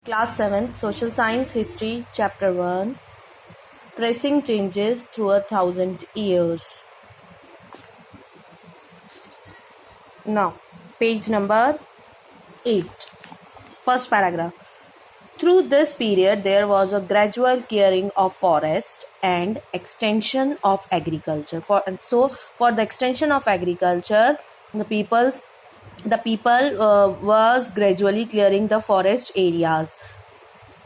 Class 7th Social Science History Chapter 1 Tracing Changes Through 1,000 Years. Now, page number 8. First paragraph. Through this period, there was a gradual clearing of forest and extension of agriculture. For the extension of agriculture, the people was gradually clearing the forest areas.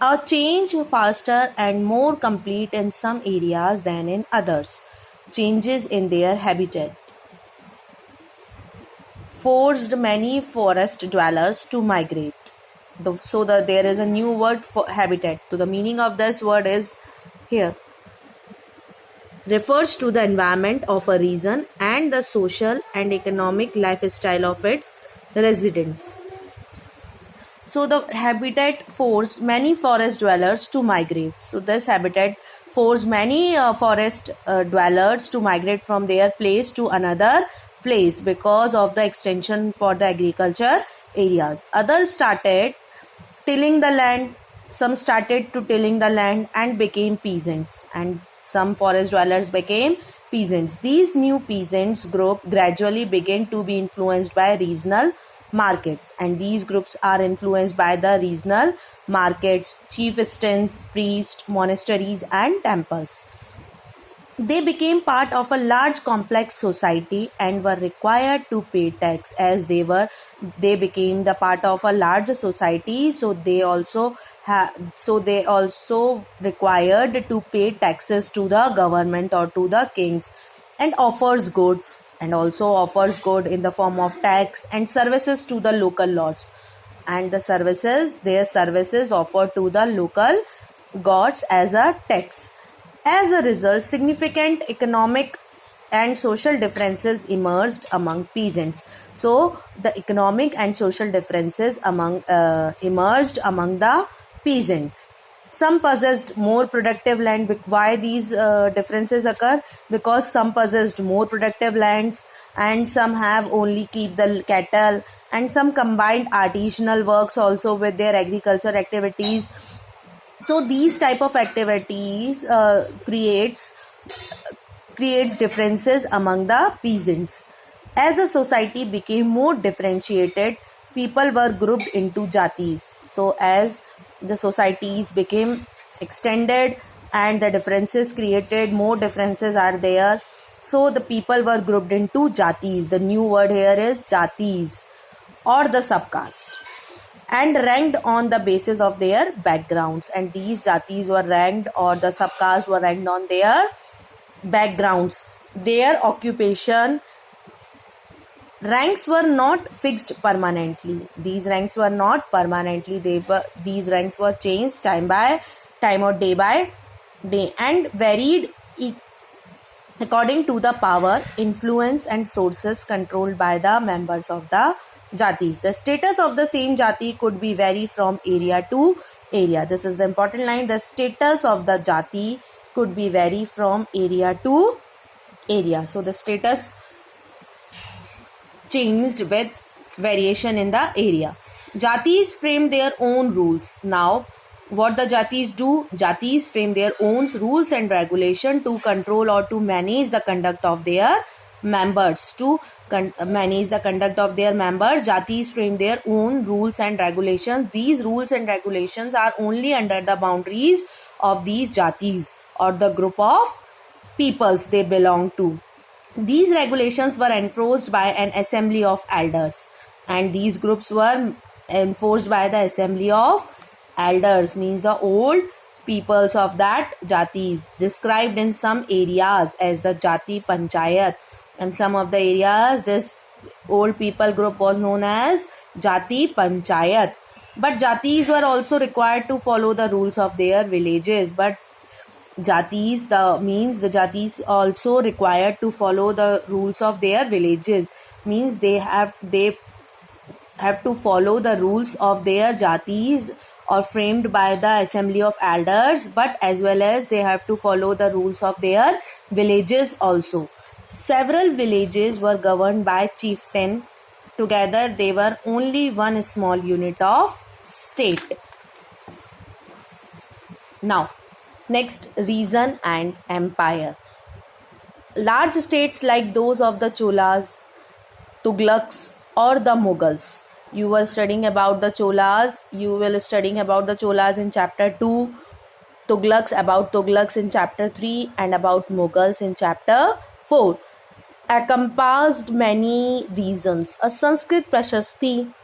A change faster and more complete in some areas than in others. Changes in their habitat forced many forest dwellers to migrate. There is a new word for habitat. So the meaning of this word is here. Refers to the environment of a region and the social and economic lifestyle of its residents. So the habitat forced many forest dwellers to migrate. So this habitat forced many forest dwellers to migrate from their place to another place because of the extension for the agriculture areas. Others started tilling the land. Some started to tilling the land and became peasants, and some forest dwellers became peasants. These new peasants group gradually began to be influenced by regional markets, and these groups are influenced by the regional markets, chieftains, priests, monasteries and temples. They became part of a large complex society and were required to pay tax. As they became the part of a large society, so they also required to pay taxes to the government or to the kings, and offers goods in the form of tax and services to the local lords, and their services offered to the local gods as a tax. As a result, significant economic and social differences emerged among peasants. So the economic and social differences emerged among the peasants. Some possessed more productive land. Why these differences occur? Because some possessed more productive lands, and some have only keep the cattle, and some combined artisanal works also with their agriculture activities. So these type of activities creates differences among the peasants. As the society became more differentiated, people were grouped into jatis. So as the societies became extended and the differences created, more differences are there. So the people were grouped into jatis. The new word here is jatis or the subcaste, and ranked on the basis of their backgrounds. And these jatis were ranked, or the subcaste were ranked on their backgrounds, their occupation. Ranks were not fixed permanently. These ranks were not permanently. These ranks were changed time by time or day by day, and varied according to the power, influence and sources controlled by the members of the jatis. The status of the same jati could be vary from area to area. This is the important line. The status of the jati could be vary from area to area. So the status changed with variation in the area. Jatis framed their own rules. Now, what the jatis do? Jatis frame their own rules and regulation to control or to manage the conduct of their members. Jatis frame their own rules and regulations. These rules and regulations are only under the boundaries of these jatis or the group of peoples they belong to. These regulations were enforced by an assembly of elders, and these groups were enforced by the assembly of elders, means the old peoples of that jatis, described in some areas as the jati panchayat, and some of the areas this old people group was known as jati panchayat. But jatis were also required to follow the rules of their villages. But jatis also required to follow the rules of their villages, means they have to follow the rules of their jatis or framed by the assembly of elders, but as well as they have to follow the rules of their villages also. Several villages were governed by chieftain. Together they were only one small unit of state. Now, next, reason and empire. Large states like those of the Cholas, Tughlaqs, or the Mughals. You were studying about the Cholas. You will studying about the Cholas in chapter 2, Tughlaqs in chapter 3, and about Mughals in chapter 4. Encompassed many reasons. A Sanskrit Prashasti,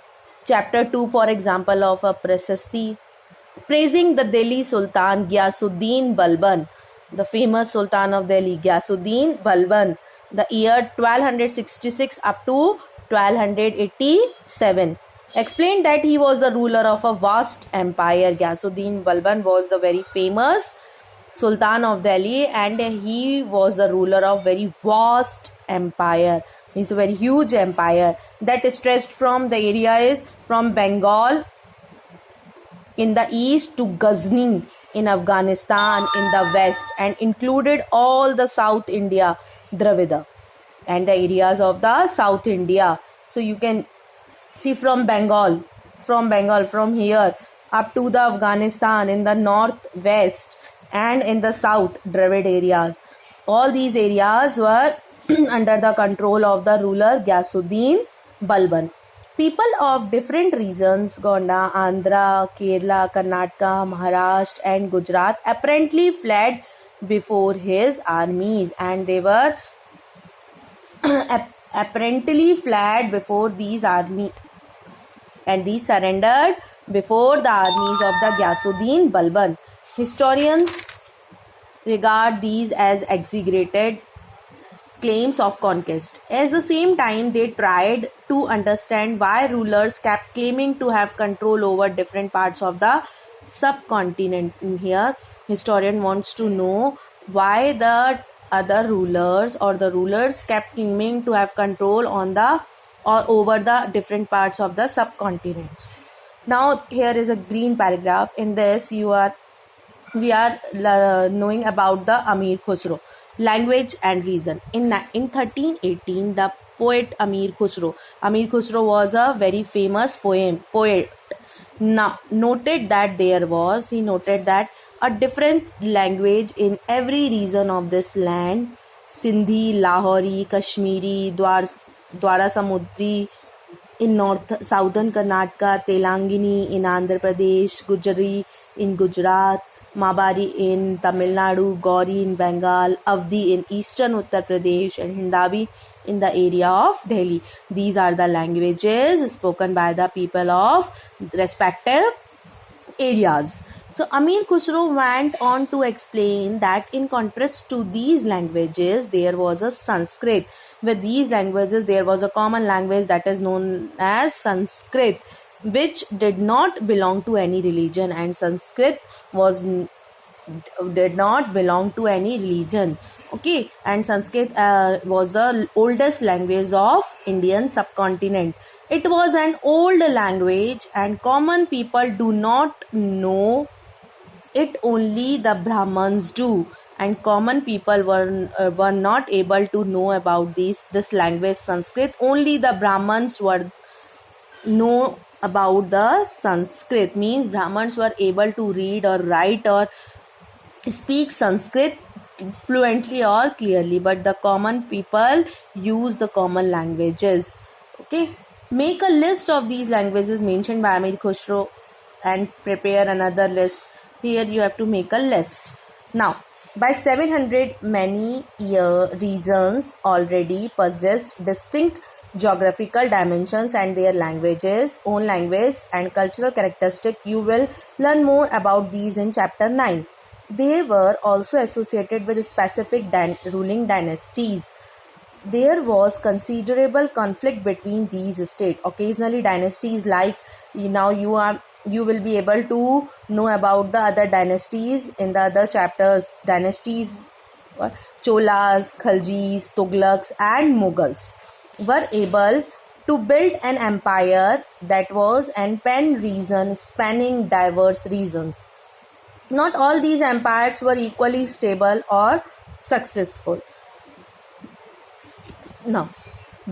chapter 2, for example, of a Prashasti praising the Delhi Sultan Ghiyasuddin Balban, the famous Sultan of Delhi, Ghiyasuddin Balban, the year 1266 up to 1287. Explained that he was the ruler of a vast empire. Ghiyasuddin Balban was the very famous Sultan of Delhi, and he was the ruler of very vast empire. Means a very huge empire that stretched from the area is from Bengal in the east to Ghazni in Afghanistan in the west, and included all the South India, Dravida, and the areas of the South India. So you can see from Bengal, from here up to the Afghanistan in the northwest and in the south, Dravid areas. All these areas were under the control of the ruler Ghiyasuddin Balban. People of different regions, Gonda, Andhra, Kerala, Karnataka, Maharashtra, and Gujarat, apparently fled before his armies, and they were apparently fled before these armies, and these surrendered before the armies of the Ghiyasuddin Balban. Historians regard these as exaggerated claims of conquest. At the same time, they tried to understand why rulers kept claiming to have control over different parts of the subcontinent. Here, historian wants to know why the other rulers or the rulers kept claiming to have control on the or over the different parts of the subcontinents. Now, here is a green paragraph. In this, we are knowing about the Amir Khusro. Language and reason. In 1318, the poet Amir Khusro was a very famous poet. Now, he noted that a different language in every region of this land: Sindhi, Lahori, Kashmiri, Dwara Samudri in southern Karnataka, Telangani in Andhra Pradesh, Gujari in Gujarat, Mabari in Tamil Nadu, Gauri in Bengal, Avdi in eastern Uttar Pradesh, and Hindavi in the area of Delhi. These are the languages spoken by the people of respective areas. So Amir Khusro went on to explain that in contrast to these languages, there was a Sanskrit. With these languages, there was a common language that is known as Sanskrit, which did not belong to any religion, and Sanskrit did not belong to any religion. Okay, and Sanskrit was the oldest language of Indian subcontinent. It was an old language, and common people do not know it. Only the Brahmins do, and common people were not able to know about this language Sanskrit. Only the Brahmins were know about the Sanskrit. Means Brahmins were able to read or write or speak Sanskrit fluently or clearly, but the common people use the common languages. Okay, make a list of these languages mentioned by Amir Khusro and prepare another list. Here you have to make a list. Now, by 700, many regions already possessed distinct geographical dimensions and their own language and cultural characteristic. You will learn more about these in chapter 9. They were also associated with specific ruling dynasties. There was considerable conflict between these states. Occasionally, dynasties like you will be able to know about the other dynasties in the other chapters. Dynasties, Cholas, Khaljis, Tughlaqs, and Mughals were able to build an empire that was and pan-region spanning diverse regions. Not all these empires were equally stable or successful. Now,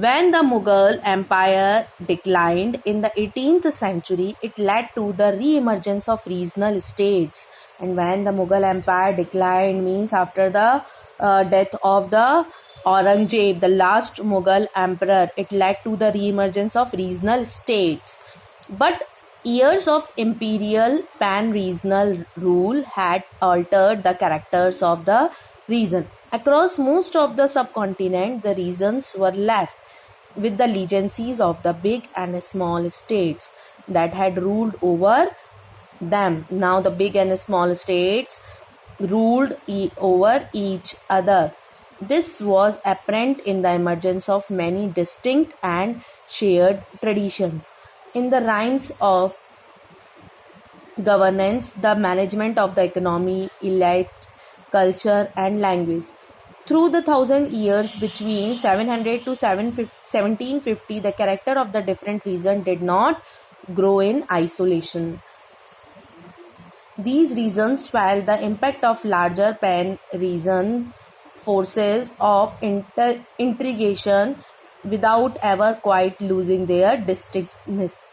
When the Mughal Empire declined in the 18th century, it led to the re-emergence of regional states. And when the Mughal Empire declined means after the death of the Aurangzeb, the last Mughal emperor, it led to the re-emergence of regional states. But years of imperial pan-regional rule had altered the characters of the region. Across most of the subcontinent, the regions were left with the legacies of the big and small states that had ruled over them. Now the big and small states ruled over each other. This was apparent in the emergence of many distinct and shared traditions. In the realms of governance, the management of the economy, elite, culture, and language. Through the 1,000 years between 700 to 1750, the character of the different regions did not grow in isolation. These regions felt the impact of larger pan-region forces of integration without ever quite losing their distinctness.